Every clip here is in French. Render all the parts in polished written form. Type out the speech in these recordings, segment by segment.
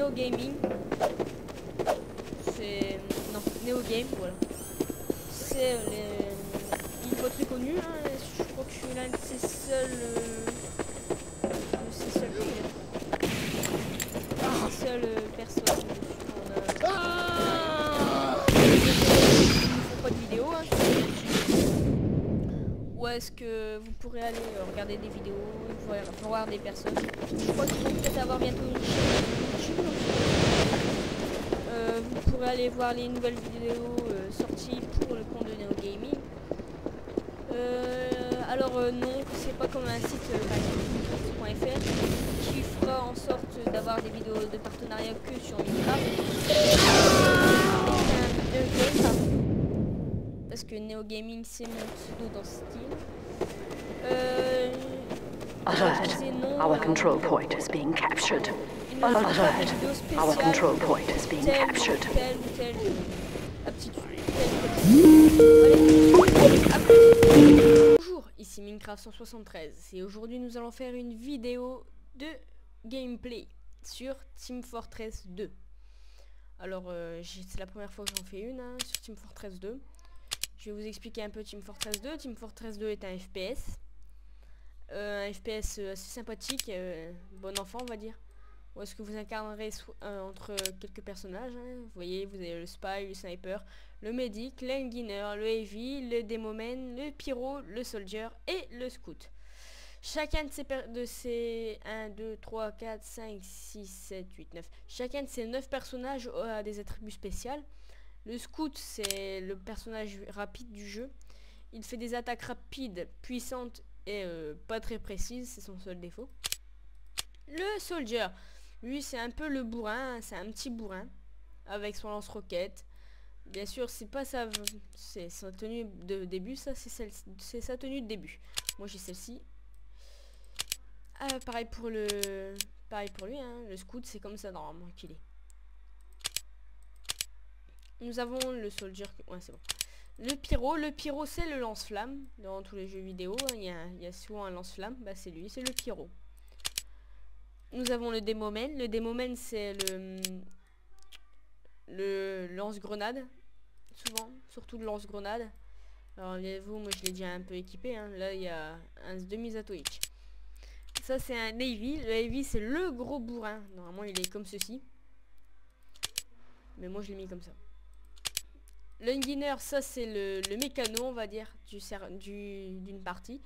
Neo Gaming. C'est... non, Neo Game, voilà. C'est une voix très connue, hein. Je crois que je suis l'un de ses seuls... personnes. Pas de vidéo, hein. Ou est-ce que vous pourrez aller regarder des vidéos, voir des personnes. Je crois qu'ils vont peut-être avoir bientôt une chaîne YouTube. Vous pourrez aller voir les nouvelles vidéos sorties pour le compte de Neo Gaming. Alors non, c'est pas comme un site par exemple .fr qui fera en sorte d'avoir des vidéos de partenariat que sur Minecraft. Parce que Neo Gaming c'est mon pseudo dans ce style. Alert, our control point is being captured. Alert, our control point is being captured. Bonjour, ici Minecraft 173 et aujourd'hui nous allons faire une vidéo de gameplay sur Team Fortress 2. Alors c'est la première fois que j'en fais une sur Team Fortress 2. Je vais vous expliquer un peu Team Fortress 2. Team Fortress 2 est un FPS. Un FPS assez sympathique, bon enfant on va dire. Où est-ce que vous incarnerez entre quelques personnages, hein. Vous voyez, vous avez le spy, le sniper, le medic, l'engineer, le heavy, le demoman, le pyro, le soldier et le scout. Chacun de ces 1, 2, 3, 4, 5, 6, 7, 8, 9. Chacun de ces 9 personnages a des attributs spéciaux. Le scout, c'est le personnage rapide du jeu. Il fait des attaques rapides, puissantes et pas très précises, c'est son seul défaut. Le soldier, lui c'est un peu le bourrin, c'est un petit bourrin avec son lance-roquette. Bien sûr, c'est pas sa tenue de début, ça c'est sa tenue de début. Moi j'ai celle-ci. Pareil pour lui, hein. Le scout c'est comme ça normalement qu'il est. Nous avons le soldier, ouais c'est bon. Le pyro c'est le lance-flamme. Dans tous les jeux vidéo, il y a souvent un lance-flamme, bah c'est lui, c'est le pyro. Nous avons le demoman. Le demoman c'est le lance-grenade. Souvent, surtout le lance-grenade. Alors vous, moi je l'ai déjà un peu équipé, hein. Là il y a un demi-zatoic. Ça c'est un heavy. Le heavy c'est le gros bourrin. Normalement il est comme ceci. Mais moi je l'ai mis comme ça. L'engineer, ça c'est le mécano, on va dire, d'une partie.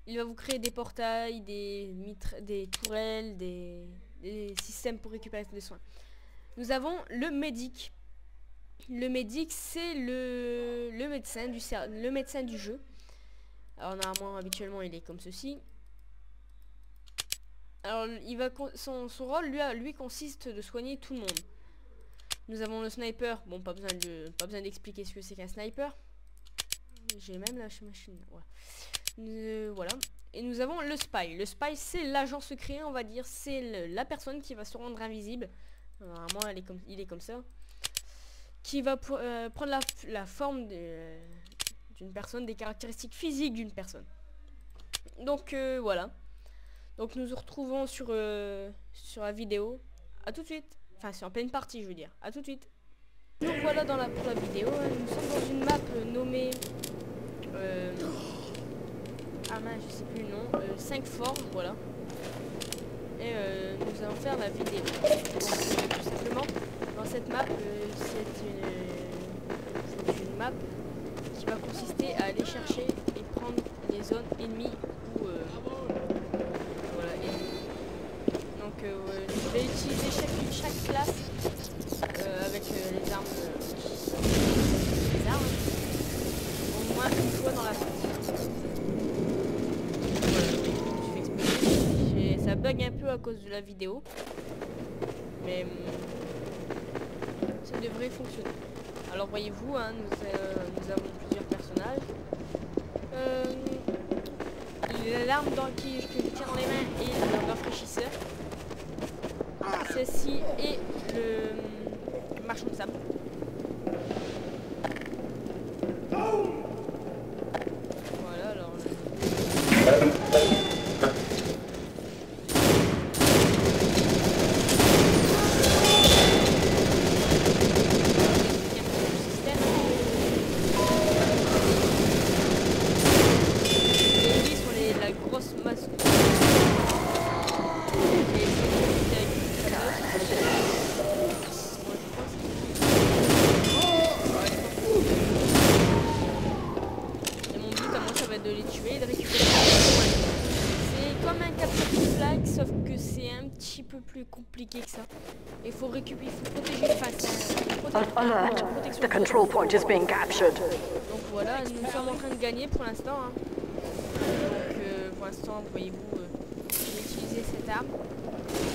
Il va vous créer des portails, des tourelles, des systèmes pour récupérer des soins. Nous avons le medic. Le medic, c'est le médecin du jeu. Alors normalement, habituellement, il est comme ceci. Alors, son rôle, lui consiste de soigner tout le monde. Nous avons le sniper. Bon, pas besoin d'expliquer ce que c'est qu'un sniper. J'ai même la machine. Voilà. Voilà. Et nous avons le spy. Le spy, c'est l'agent secret, on va dire. C'est la personne qui va se rendre invisible. Normalement, il est comme ça. Qui va prendre la forme d'une personne, des caractéristiques physiques d'une personne. Donc, voilà. Donc, nous nous retrouvons sur la vidéo. À tout de suite. Enfin, c'est en pleine partie, je veux dire. À tout de suite. Donc voilà pour la vidéo. Nous sommes dans une map nommée... ah mince, je sais plus le nom. 5 formes, voilà. Et nous allons faire la vidéo. Donc, tout simplement, dans cette map, c'est une map qui va consister à aller chercher et prendre les zones ennemies ou... voilà, ennemies. Donc je vais utiliser chaque classe avec les armes au moins une fois dans la partie. Voilà, ça bug un peu à cause de la vidéo, mais ça devrait fonctionner. Alors voyez-vous, hein, nous avons plusieurs personnages. L'arme que je tiens dans les mains est le rafraîchisseur. Celle-ci est le marchand de sable. Voilà, alors... plus compliqué que ça. Il faut récupérer, il faut protéger le face. Alert! The control point is being captured. Donc voilà, nous sommes en train de gagner pour l'instant. Hein. Donc pour l'instant, voyez-vous, j'ai utilisé cette arme.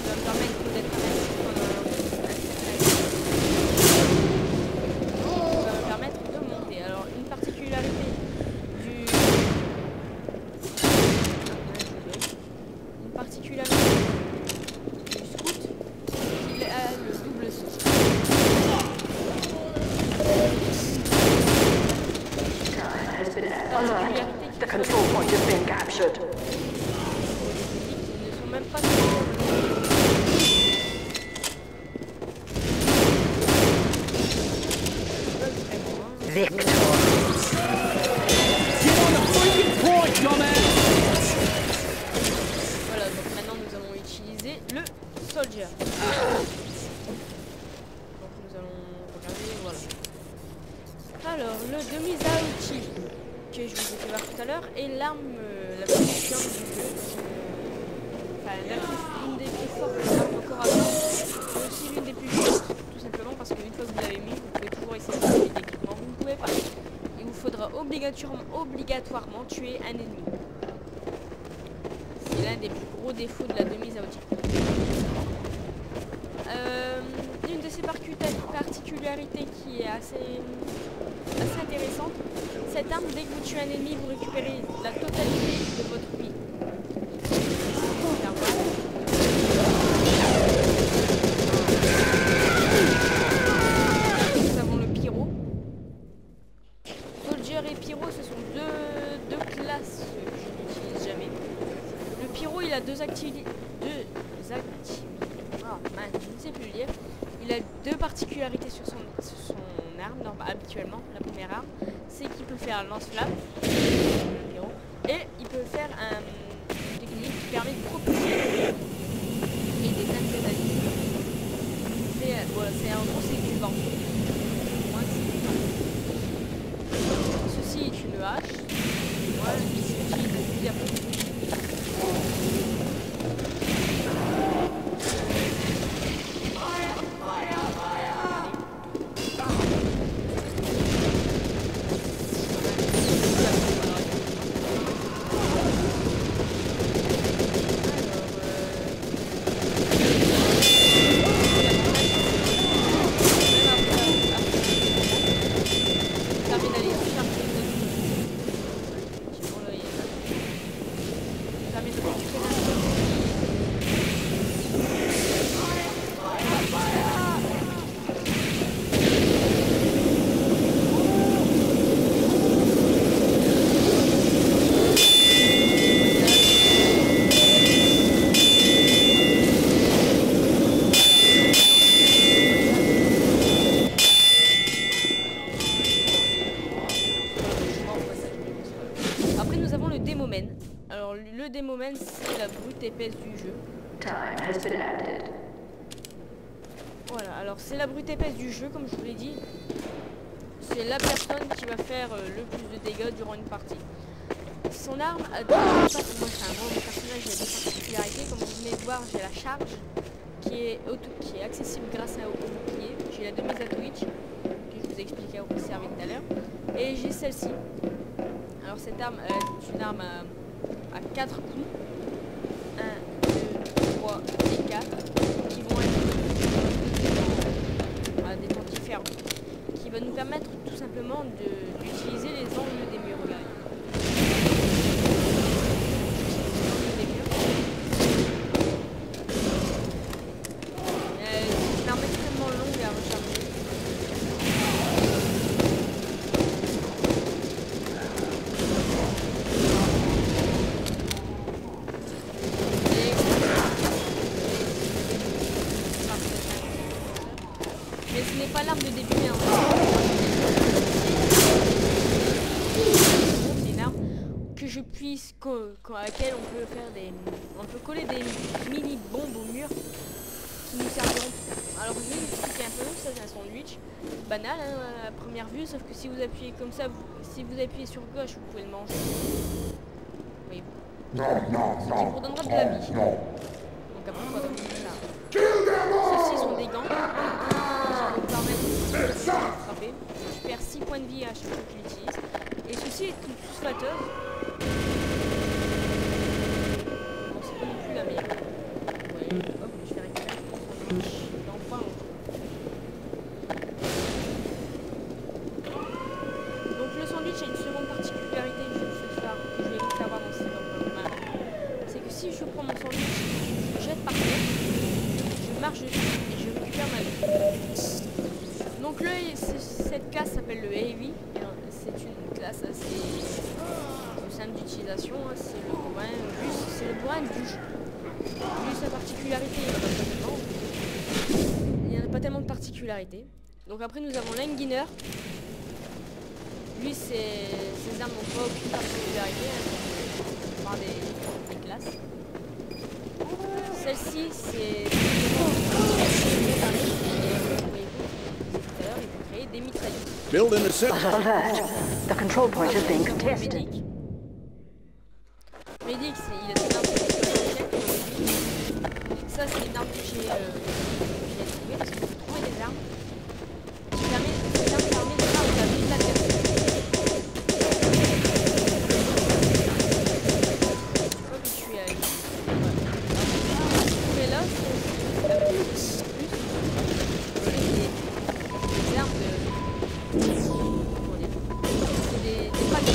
Ça va me permettre d'être inactif pendant un certain temps. Ça va me permettre de monter. Alors une particularité du... Une particularité du scout, c'est qu'il a le double saut. Alert! The control point is being captured. Ils ne sont même pas Victor. Voilà, donc maintenant nous allons utiliser le soldier. Donc nous allons regarder, voilà. Alors, le demi-Zauchi que je vous ai fait voir tout à l'heure est l'arme la plus puissante du jeu. Enfin, l'une des plus fortes armes encore à corps, mais aussi l'une des plus justes, tout simplement parce qu'une fois que vous l'avez mis, vous pouvez toujours essayer de tuer l'équipement. Vous ne pouvez pas. Il vous faudra obligatoirement tuer un ennemi. C'est l'un des plus gros défauts de la demi-Zauchi. Une de ses particularités qui est assez intéressante, cette arme, dès que vous tuez un ennemi, vous récupérez la totalité de votre vie. Nous avons le pyro. Soldier et pyro, ce sont deux classes que je n'utilise jamais. Le pyro, il a deux activités. Ah, mince, je ne sais plus le dire. Il a deux particularités sur son arme, habituellement. La première arme, c'est qu'il peut faire un lance-flamme, et il peut faire une technique qui permet de propulser et d'éteindre ses alliés. Voilà, c'est en gros, c'est du vent. Moi, ceci est une hache. Moi, ici, j'utilise plusieurs fois. Alors le démomen, c'est la brute épaisse du jeu. Voilà, alors c'est la brute épaisse du jeu, comme je vous l'ai dit. C'est la personne qui va faire le plus de dégâts durant une partie. Son arme a deux... Moi c'est un bon personnage, il a des particularités. Comme vous venez de voir, j'ai la charge qui est accessible grâce au bouclier. J'ai la demi-Zauchi que je vous ai expliqué au service tout à l'heure. Et j'ai celle-ci. Alors cette arme est une arme à 4 coups. 1, 2, 3 et 4. Qui vont être des temps différents. Qui va nous permettre tout simplement d'utiliser les angles des murs. Regardez. C'est une arme extrêmement longue à recharger. Mais ce n'est pas l'arme de début, hein. C'est une arme que je puisse, à laquelle on peut coller des mini bombes au mur qui nous serviront plus tard. Alors je vais vous expliquer un peu. Ça c'est un sandwich banal hein, à première vue, sauf que si vous appuyez comme ça, si vous appuyez sur gauche, vous pouvez le manger. Voyez-vous. Ce qui vous donnera de la vie. Donc après, il faudra faire ça. flatteuse. Bon, c'est pas non plus la meilleure. Ouais, hop, je vais récupérer mon sandwich. Enfin. Donc le sandwich a une seconde particularité que je vais vous faire voir dans cette vidéo. C'est que si je prends mon sandwich, je le jette par terre, je marche dessus et je récupère ma vie. Donc cette classe s'appelle le Heavy. C'est une classe assez simple d'utilisation. Hein. C'est le bourrin du jeu. Vu sa particularité, il n'y en a pas tellement de particularités. Donc après nous avons l'Enginner. Lui ses armes n'ont pas aucune particularité. Hein. Par des classes. Celle-ci c'est des mitraillettes. Alert! The control point is being contested. Medic, il a des armes que ça c'est une arme que j'ai trouvée parce que j'ai trouvé des armes qui permet de faire la vie de l'adversaire. Hop, je suis allé. Mais là, c'est la même chose. Plus des armes de. Comment dire? C'est des packs.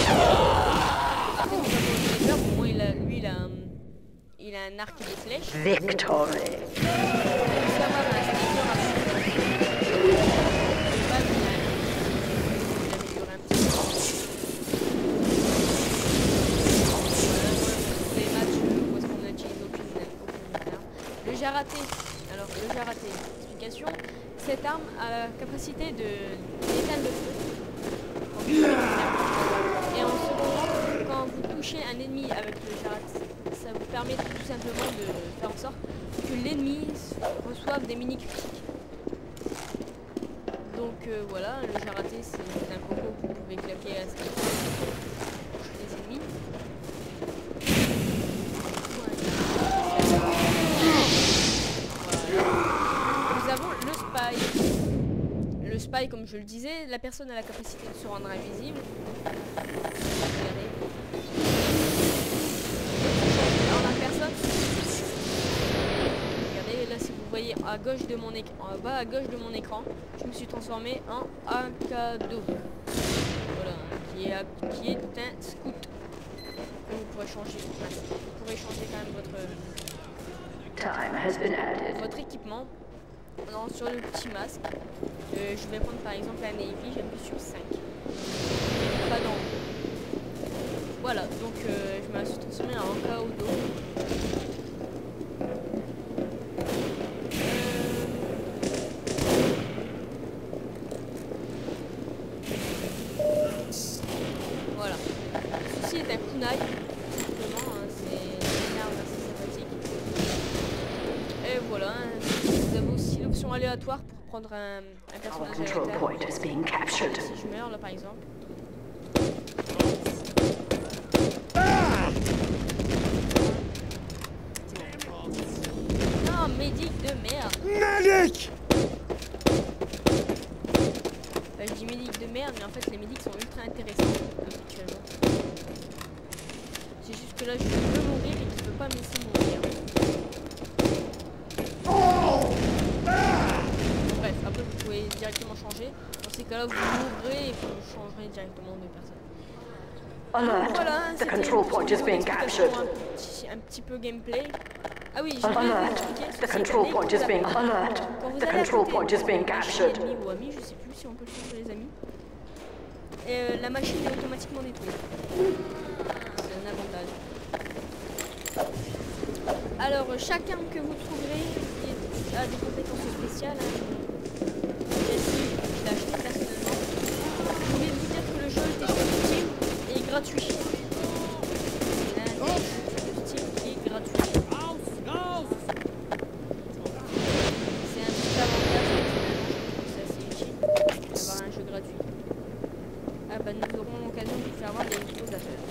Il a un arc et des flèches. Victory. Le Jarraté. Alors le Jarraté, explication. Cette arme a la capacité d'éteindre le feu. Et en second, quand vous touchez un ennemi avec le Jarraté, ça vous permet tout simplement de faire en sorte que l'ennemi reçoive des mini critiques. Donc voilà, le Jarraté c'est un combo que vous pouvez claquer à ce qu'il faut les ennemis. Voilà. Nous avons le Spy. Le Spy, comme je le disais, la personne a la capacité de se rendre invisible. Vous voyez à gauche de mon écran, en bas à gauche de mon écran, je me suis transformé en Akado. Voilà, qui est un scout. Vous pourrez changer. Vous pourrez changer quand même votre équipement. Alors, sur le petit masque, je vais prendre par exemple un Navy, j'appuie sur 5. Pas dans. Voilà, donc je me suis transformé en Akado. Voilà. Ceci est un kunai, simplement, hein, c'est une arme assez sympathique. Et voilà, hein, vous avez aussi l'option aléatoire pour prendre un personnage aléatoire. Si je meurs là par exemple. Non, médic de merde. Medic! Je dis médic de merde, mais en fait les médics sont ultra intéressants habituellement. C'est juste que là je veux mourir et qu'il ne peut pas me laisser mourir. Bref, après vous pouvez directement changer. Dans ces cas-là vous mourrez et vous changerez directement de personne. Alert! Voilà, The control point is being captured. Un petit peu gameplay. Ah oui, Alert! The control point is being alert. The control point is being captured. Ou amis, je sais plus si on peut le faire sur les amis. Et la machine est automatiquement détruite. C'est un avantage. Alors, chaque arme que vous trouverez a des compétences spéciales. Hein. Je l'ai acheté personnellement. Je voulais vous dire que le jeu était sur Steam et gratuit. C'est un jeu de Steam qui est gratuit. C'est un petit avantage, c'est assez utile d'avoir un jeu gratuit. Ah bah nous aurons l'occasion de faire voir des choses à faire.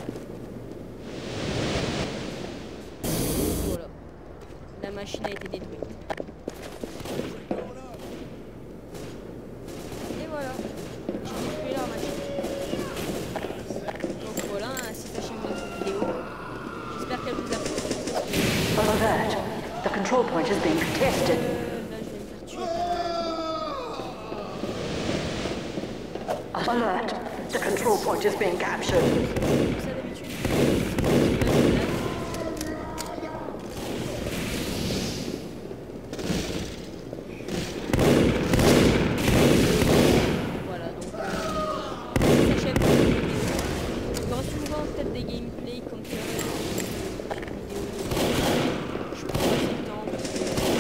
Voilà. La machine a été détruite. Et voilà. J'ai détruit la machine. Donc voilà, hein, control point is being contested. Là, je vais me faire tuer. Alert! The control point is being captured. Comme ça d'habitude. Voilà, donc ça s'achève. Il y aura souvent peut-être des gameplays comme ça. Je prends pas ce temps parce que je travaille,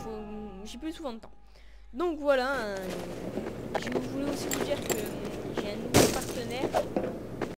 donc j'ai plus souvent de temps. Donc voilà, je voulais aussi vous dire que j'ai un nouveau partenaire